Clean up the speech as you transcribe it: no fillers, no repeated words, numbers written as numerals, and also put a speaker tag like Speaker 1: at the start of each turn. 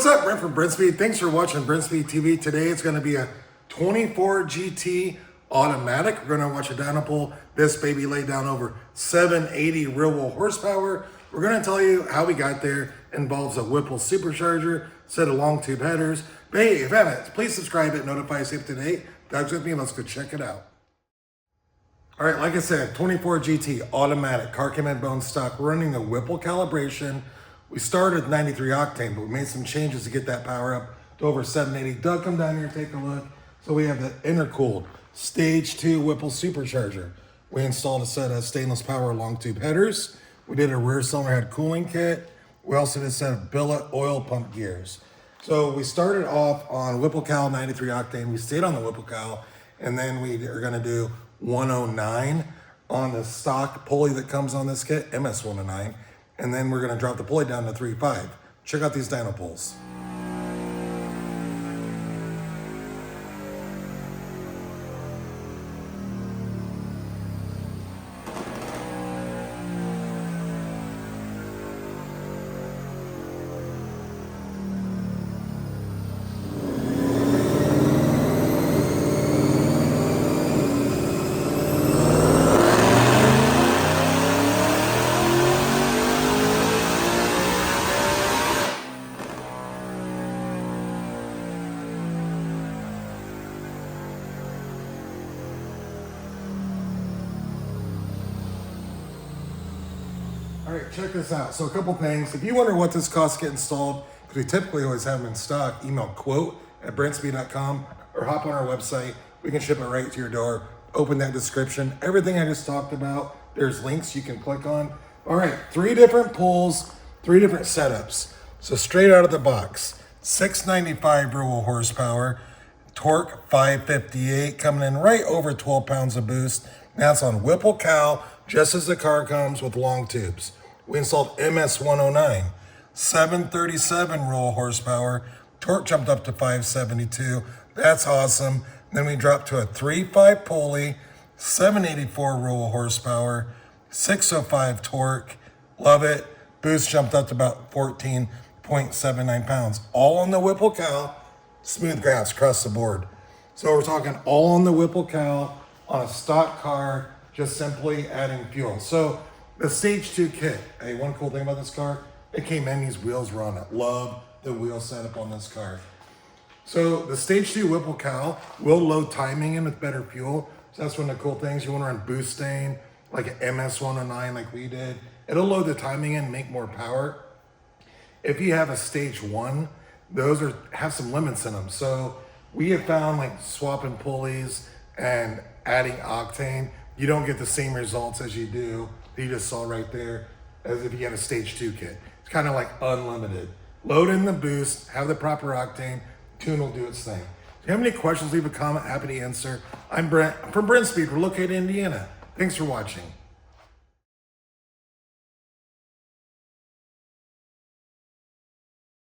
Speaker 1: What's up, Brent from Brent Speed. Thanks for watching Brent Speed TV. Today it's going to be a 24 GT automatic. We're going to watch a dyno pull. This baby laid down over 780 real world horsepower. We're going to tell you how we got there. Involves a WHIPPLE supercharger, set of long tube headers. But hey, if you haven't, please subscribe and notify us if to date. Doug's with me, let's go check it out. All right, like I said, 24 GT automatic, car came in bone stock. We're running the WHIPPLE calibration. We started 93 octane, but we made some changes to get that power up to over 780. Doug, come down here, take a look. So we have the intercooled stage 2 WHIPPLE supercharger. We installed a set of stainless power long tube headers. We did a rear cylinder head cooling kit. We also did a set of billet oil pump gears. So we started off on WHIPPLE cal 93 octane. We stayed on the WHIPPLE cal, and then we are gonna do 109 on the stock pulley that comes on this kit, MS109. And then we're gonna drop the pulley down to 3.5. Check out these dyno pulls. All right, check this out. So a couple things. If you wonder what this costs to get installed, because we typically always have them in stock, email quote@brentspeed.com or hop on our website. We can ship it right to your door. Open that description. Everything I just talked about, there's links you can click on. All right, 3 different pulls, 3 different setups. So straight out of the box, 695 real horsepower, torque 558, coming in right over 12 pounds of boost. That's on WHIPPLE cal, just as the car comes with long tubes. We installed MS109, 737 real horsepower, torque jumped up to 572. That's awesome. Then we dropped to a 3.5 pulley, 784 real horsepower, 605 torque. Love it. Boost jumped up to about 14.79 pounds. All on the WHIPPLE cal, smooth grounds across the board. So we're talking all on the WHIPPLE cal on a stock car, just simply adding fuel. So the stage 2 kit, hey, one cool thing about this car, it came in, these wheels were on it. Love the wheel setup on this car. So the stage 2 WHIPPLE cal will load timing in with better fuel. So that's one of the cool things. You want to run boosting, like an MS109 like we did. It'll load the timing in, make more power. If you have a stage 1, those have some limits in them. So we have found like swapping pulleys and adding octane, you don't get the same results as you do, that you just saw right there, as if you had a stage 2 kit. It's kind of like unlimited. Load in the boost, have the proper octane, tune will do its thing. If you have any questions, leave a comment, happy to answer. I'm Brent, from Brent Speed, we're located in Indiana. Thanks for watching.